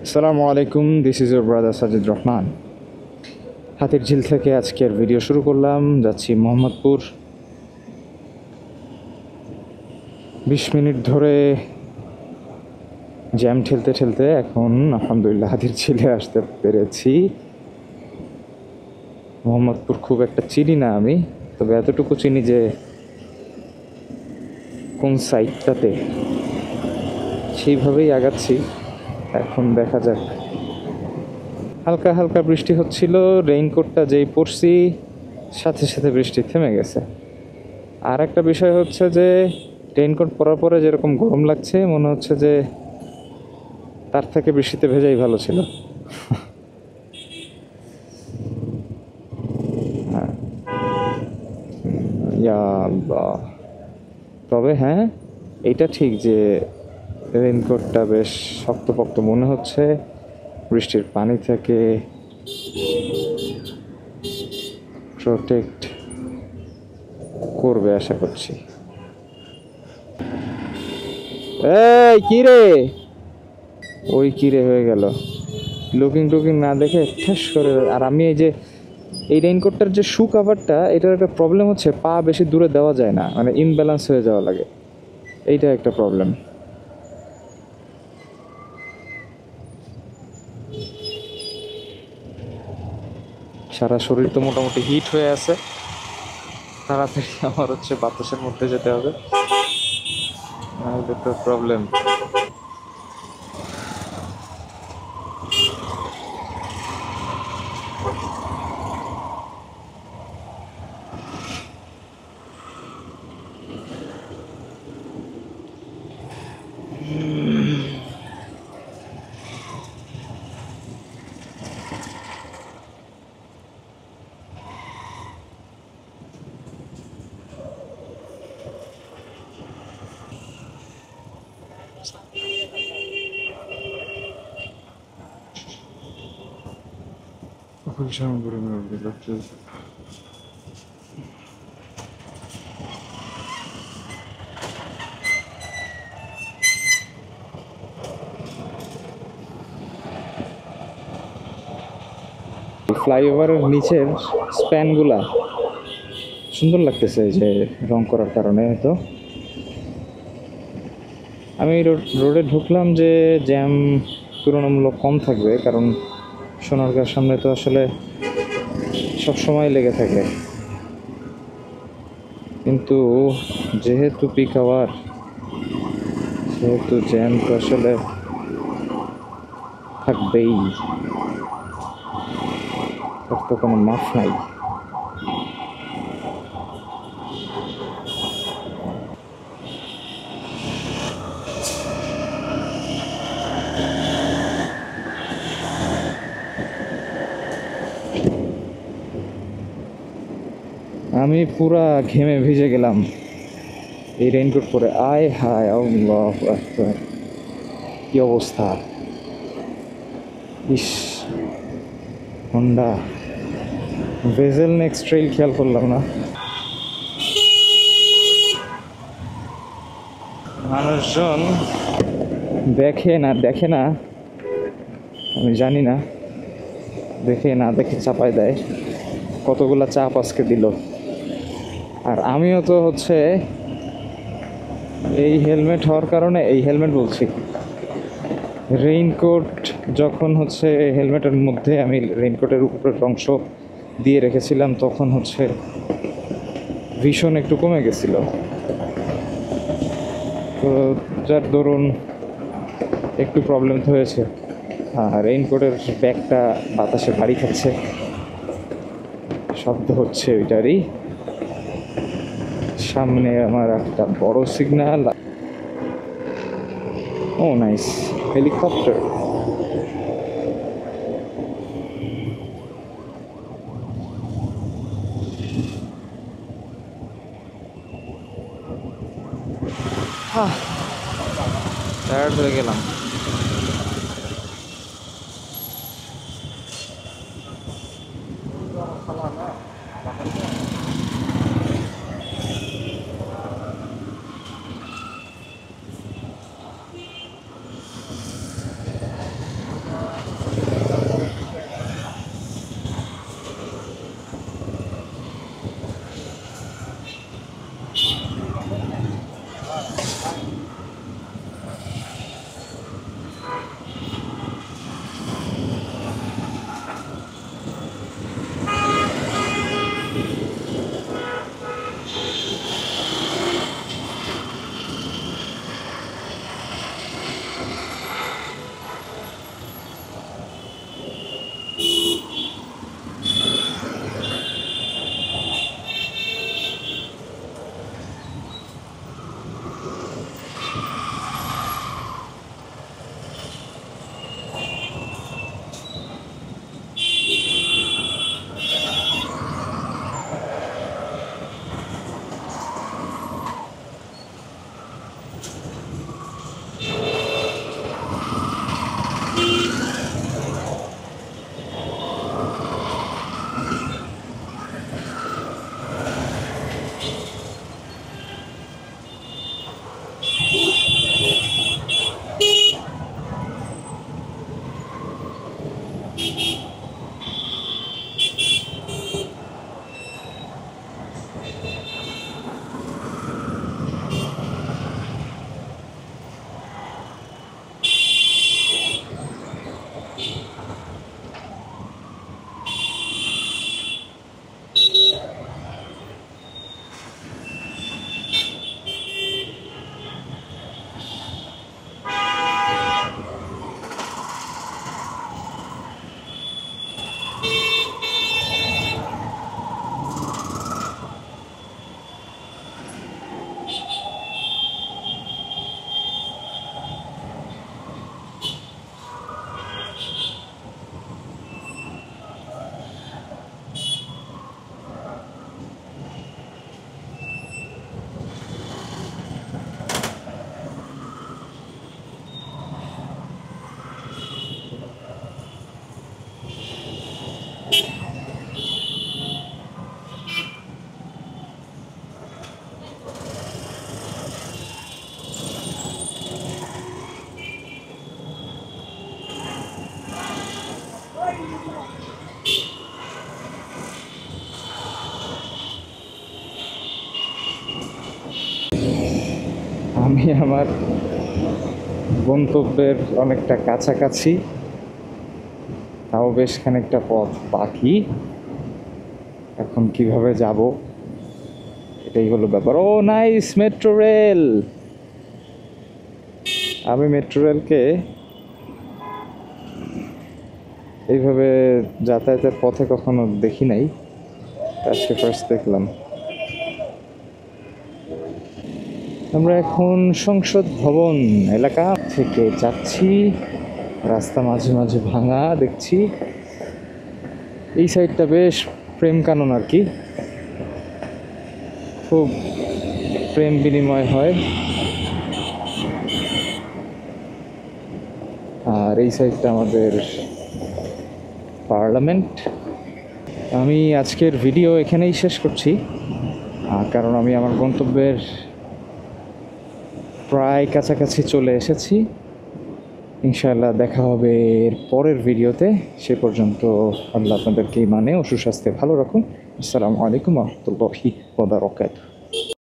আসসালামু আলাইকুম, this is your brother Sajid Rahman. হাতির ঝিল থেকে আজকের ভিডিও শুরু করলাম। যাচ্ছি মোহাম্মদপুর। 20 মিনিট ধরে জ্যাম ঠেলতে ঠেলতে এখন আলহামদুলিল্লাহ হাতির ঝিলে আসতে পেরেছি। মোহাম্মদপুর খুব একটা চিনি না আমি, তবে এতটুকু চিনি যে কোন সাইডটাতে, সেইভাবেই আগাচ্ছি। এখন দেখা যাক। হালকা হালকা বৃষ্টি হচ্ছিল, রেইনকোটটা যেই পরছি সাথে সাথে বৃষ্টি থেমে গেছে। আর একটা বিষয় হচ্ছে যে রেইনকোট পরার পরে যেরকম গরম লাগছে, মনে হচ্ছে যে তার থেকে বৃষ্টিতে ভেজাই ভালো ছিল। ইয়া আল্লাহ। তবে হ্যাঁ, এটা ঠিক যে রেইনকোটটা বেশ শক্তপোক্ত মনে হচ্ছে, বৃষ্টির পানি থেকে প্রোটেক্ট করবে আশা করছি। এই কিরে, ওই কিরে হয়ে গেল, লুকিং টুকিং না দেখে ঠেস করে। আর আমি এই রেইনকোটটার যে শু কাভারটা, এটার একটা প্রবলেম হচ্ছে পা বেশি দূরে দেওয়া যায় না, মানে ইমব্যালেন্স হয়ে যাওয়া লাগে, এইটা একটা প্রবলেম। সারা শরীর তো মোটামুটি হিট হয়ে আছে, তাড়াতাড়ি আমার হচ্ছে বাতাসের মধ্যে যেতে হবে, নাহলে তো প্রবলেম। ফ্লাইওভারের নিচের স্প্যানগুলা সুন্দর লাগতেছে যে রং করার কারণে। তো আমি রোডে ঢুকলাম যে জ্যাম তুলনামূলক কম থাকবে, কারণ সোনারগাঁর সামনে তো আসলে সব সময় লেগে থাকে, কিন্তু যেহেতু পিক আওয়ার, সেহেতু জ্যাম তো আসলে থাকবেই, তার তো কোনো মাফ নাই। আমি পুরা ঘেমে ভিজে গেলাম এই রেইনকোট পরে। আয় হায় আল্লাহু আকবার, কি অবস্থা! ইস, হন্ডা ভেজেল নেক্সট ট্রেইল খেয়াল করলাম না। মানুষজন দেখে না আমি জানি না, দেখে না দেখে চাপায় দেয়। কতগুলা চাপ আজকে দিল। আর আমিও তো হচ্ছে এই হেলমেট হওয়ার কারণে, এই হেলমেট বলছি, রেইনকোট যখন হচ্ছে হেলমেটের মধ্যে আমি রেইনকোটের উপরের অংশ দিয়ে রেখেছিলাম, তখন হচ্ছে ভীষণ একটু কমে গেছিল। তো যার দরুন একটু প্রবলেম তো হয়েছে। আর রেইনকোটের ব্যাগটা বাতাসে বাড়ি খাচ্ছে, শব্দ হচ্ছে ওইটারই। সামনে আমার একটা বড় সিগন্যাল। ও নাইস, হেলিকপ্টার। টায়ার্ড হয়ে গেলাম। আমি আমার গন্তব্যের অনেকটা কাছাকাছি, তাও বেশ খানিকটা পথ বাকি। এখন কিভাবে যাব এটাই হলো ব্যাপার। ও নাইস, মেট্রো রেল! আমি মেট্রো রেলকে এইভাবে যাতায়াতের পথে কখনো দেখি নাই, আজকে ফার্স্ট দেখলাম। আমরা এখন সংসদ ভবন এলাকা থেকে যাচ্ছি। রাস্তা মাঝে মাঝে ভাঙা দেখছি। এই সাইডটা বেশ প্রেম কানন আর কি, খুব প্রেম বিনিময় হয়। আর এই সাইডটা আমাদের পার্লামেন্ট। আমি আজকের ভিডিও এখানেই শেষ করছি, কারণ আমি আমার গন্তব্যের প্রায় কাছাকাছি চলে এসেছি। ইনশাআল্লাহ দেখা হবে এর পরের ভিডিওতে। সে পর্যন্ত আল্লাহ আপনাদেরকে মানে ও সুস্বাস্থ্যে ভালো রাখুন। আসসালামু আলাইকুম ওয়া রাহমাতুল্লাহি ওয়া বারাকাতুহু।